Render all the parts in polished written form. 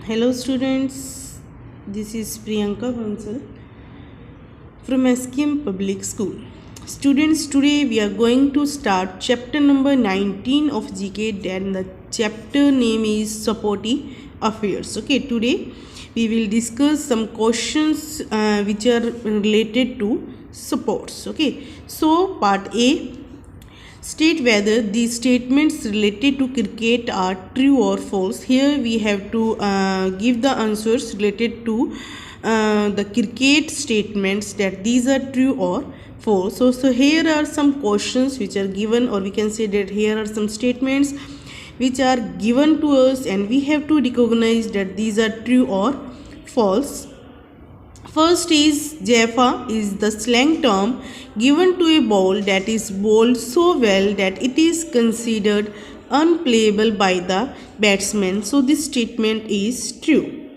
Hello students, this is Priyanka Bansal from SKM Public School. Students, today we are going to start chapter number 19 of GK, and the chapter name is Sporty Affairs. Okay, today we will discuss some questions which are related to sports. Okay, so part A, state whether the statements related to cricket are true or false. Here we have to give the answers related to the cricket statements, that these are true or false. So here are some questions which are given, or we can say that here are some statements which are given to us, and we have to recognize that these are true or false. First is Jaffa is the slang term given to a ball that is bowled so well that it is considered unplayable by the batsman. So this statement is true.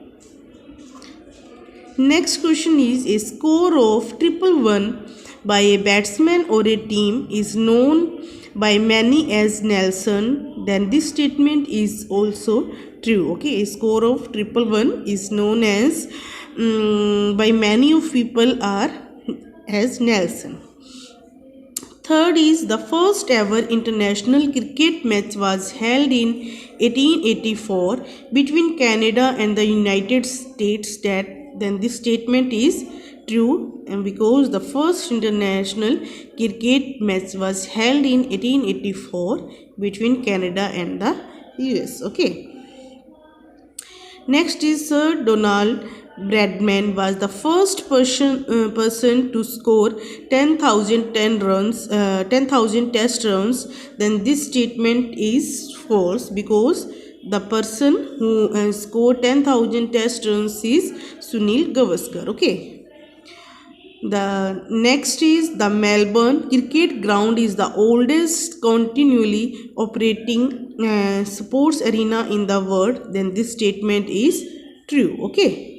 Next question is, a score of 111 by a batsman or a team is known by many as Nelson. Then this statement is also true. Okay, a score of 111 is known as by many of people are as Nelson. Third is, the first ever international cricket match was held in 1884 between Canada and the United States. Then this statement is true, and because the first international cricket match was held in 1884 between Canada and the US. Okay. Next is Sir Donald Bradman was the first person to score 10,000 test runs. Then this statement is false, because the person who scored 10,000 test runs is Sunil Gavaskar. Okay. The next is, the Melbourne Cricket Ground is the oldest continually operating sports arena in the world. Then this statement is true. Okay.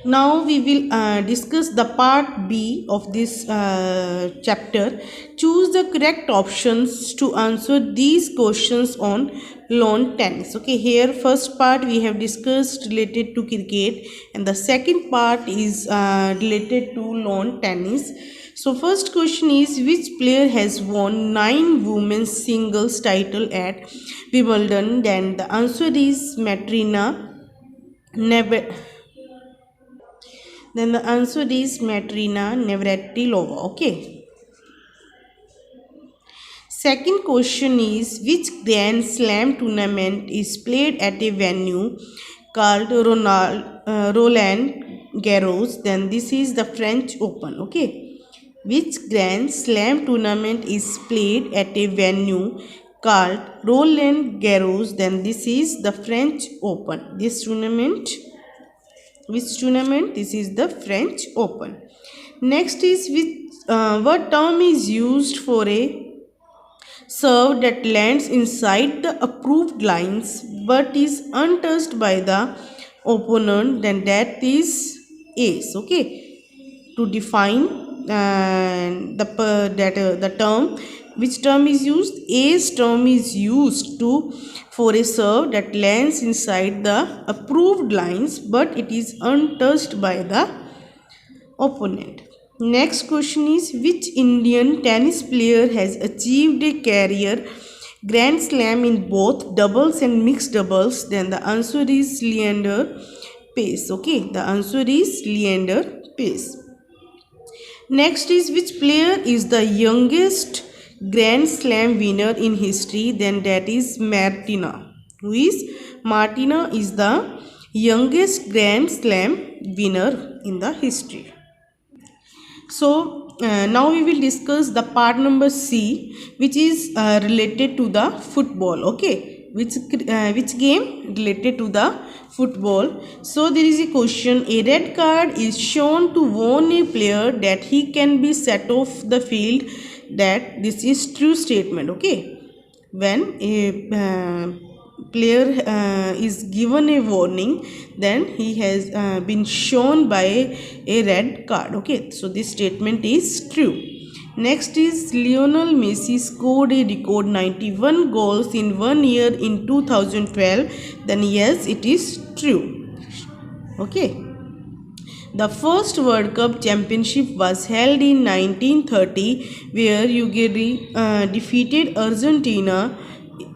Now we will discuss the part B of this chapter. Choose the correct options to answer these questions on lawn tennis. Okay, here first part we have discussed related to cricket, and the second part is related to lawn tennis. So first question is, which player has won 9 women's singles title at Wimbledon? Then the answer is Martina Navratilova. Okay. Second question is, which Grand Slam tournament is played at a venue called Roland Garros? Then this is the French Open. Okay. Which Grand Slam tournament is played at a venue called Roland Garros? Then this is the French Open. Which tournament? This is the French Open. Next is, what term is used for a serve that lands inside the approved lines but is untouched by the opponent? Then that is ace. Okay. To define the term, which term is used? Ace term is used for a serve that lands inside the approved lines but it is untouched by the opponent. Next question is, which Indian tennis player has achieved a career Grand Slam in both doubles and mixed doubles? Then the answer is Leander Paes. Okay, the answer is Leander Paes. Next is, which player is the youngest Grand Slam winner in history? Then that is Martina. Martina is the youngest Grand Slam winner in the history. So now we will discuss the part number C, which is related to the football. Okay, which game related to the football? So there is a question, a red card is shown to warn a player that he can be set off the field. That this is true statement. Okay, when a player is given a warning, then he has been shown by a red card. Okay, so this statement is true. Next is Lionel Messi scored a record 91 goals in 1 year in 2012. Then yes, it is true. Okay. The first World Cup championship was held in 1930, where Uruguay defeated Argentina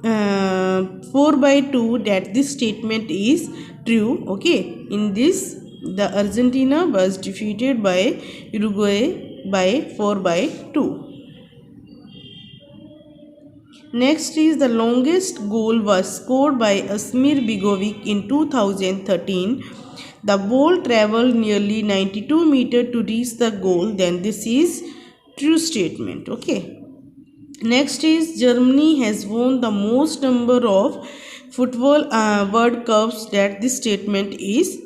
4-2. That this statement is true. Okay, in this, the Argentina was defeated by Uruguay by 4-2. Next is the longest goal was scored by Asmir Begovic in 2013. The ball traveled nearly 92 meters to reach the goal. Then this is true statement. Okay. Next is Germany has won the most number of football World Cups. That this statement is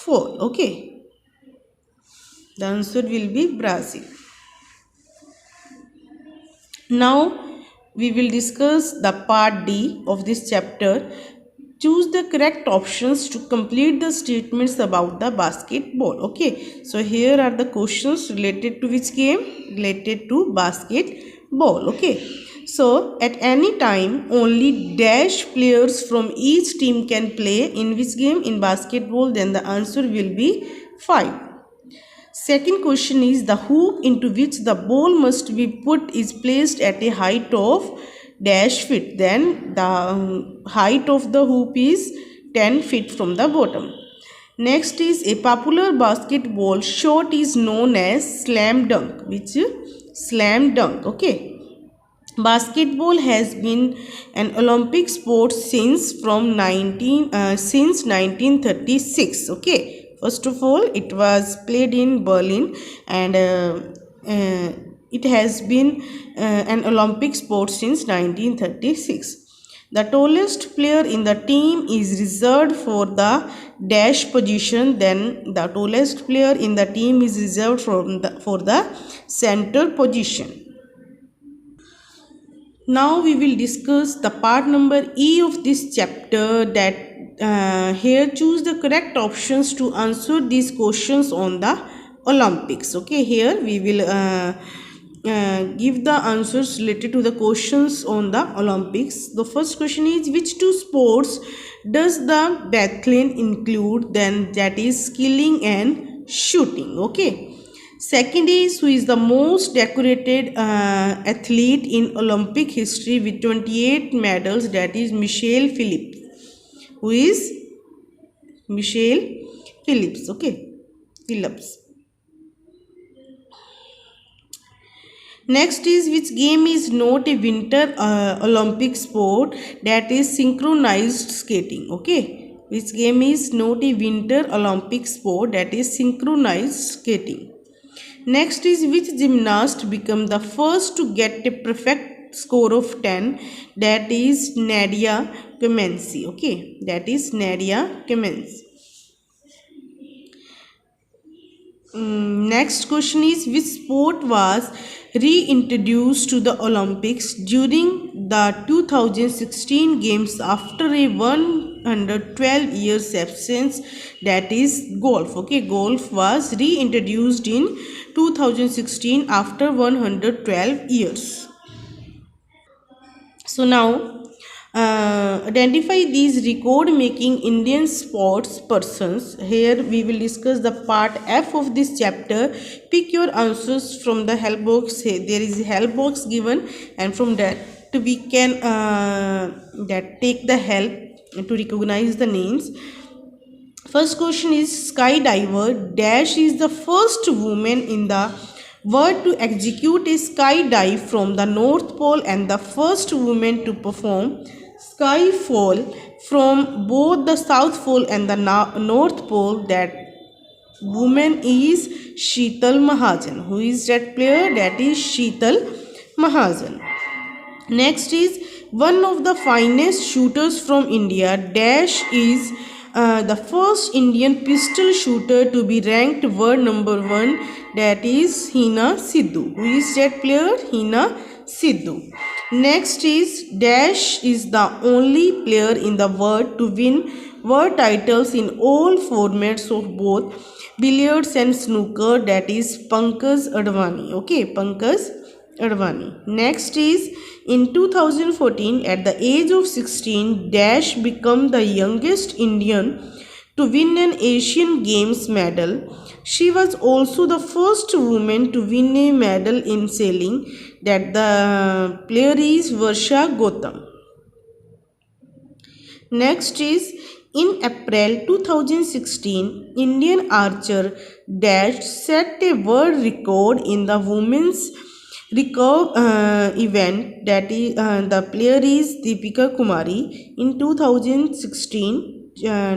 4. Okay. The answer will be Brazil. Now we will discuss the part D of this chapter. Choose the correct options to complete the statements about the basketball. Okay, so here are the questions related to which game? Related to basketball. Okay, so at any time only dash players from each team can play in which game? In basketball. Then the answer will be 5. Second question is the hoop into which the ball must be put is placed at a height of dash feet. Then the height of the hoop is 10 feet from the bottom. Next is a popular basketball shot is known as slam dunk. Which? Slam dunk. Okay. Basketball has been an Olympic sport since 1936. Okay. First of all, it was played in Berlin, and it has been an Olympic sport since 1936. The tallest player in the team is reserved for the dash position. Then the tallest player in the team is reserved for the center position. Now we will discuss the part number E of this chapter. That here choose the correct options to answer these questions on the Olympics. Okay, here we will give the answers related to the questions on the Olympics. The first question is which two sports does the biathlon include? Then that is skiing and shooting. Okay. Second is who is the most decorated athlete in Olympic history with 28 medals? That is Michelle Phillips. Who is Michelle Phillips? Okay, Phillips. Next is which game is not a winter Olympic sport? That is synchronized skating. Okay, which game is not a winter Olympic sport? That is synchronized skating. Next is which gymnast became the first to get a perfect score of 10? That is Nadia Comaneci. Okay, that is Nadia Comaneci. Next question is which sport was reintroduced to the Olympics during the 2016 games after a 112 years absence? That is golf. Okay, golf was reintroduced in 2016 after 112 years. So now identify these record making Indian sports persons. Here we will discuss the part F of this chapter. Pick your answers from the help box. There is a help box given, and from that we can take the help to recognize the names. First question is skydiver dash is the first woman in the world to execute a skydive from the North Pole and the first woman to perform skyfall from both the South Pole and the North Pole. That woman is Sheetal Mahajan. Who is that player? That is Sheetal Mahajan. Next is one of the finest shooters from India dash is the first Indian pistol shooter to be ranked world number 1. That is Hina Sidhu. Who is that player? Hina Sidhu. Next is dash is the only player in the world to win world titles in all formats of both billiards and snooker. That is Pankaj Advani. Okay, Pankaj Advani. Next is in 2014, at the age of 16, Dash became the youngest Indian to win an Asian Games medal. She was also the first woman to win a medal in sailing. That the player is Varsha Gautam. Next is in April 2016, Indian archer Dash set a world record in the women's recurve event. That is, the player is Deepika Kumari. In 2016,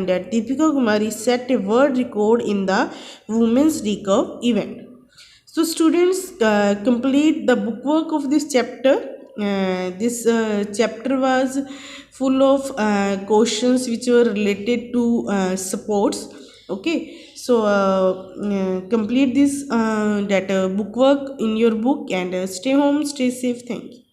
that Deepika Kumari set a world record in the women's recurve event. So students, complete the bookwork of this chapter. This chapter was full of questions which were related to sports. Okay, so complete this that bookwork in your book, and stay home, stay safe. Thank you.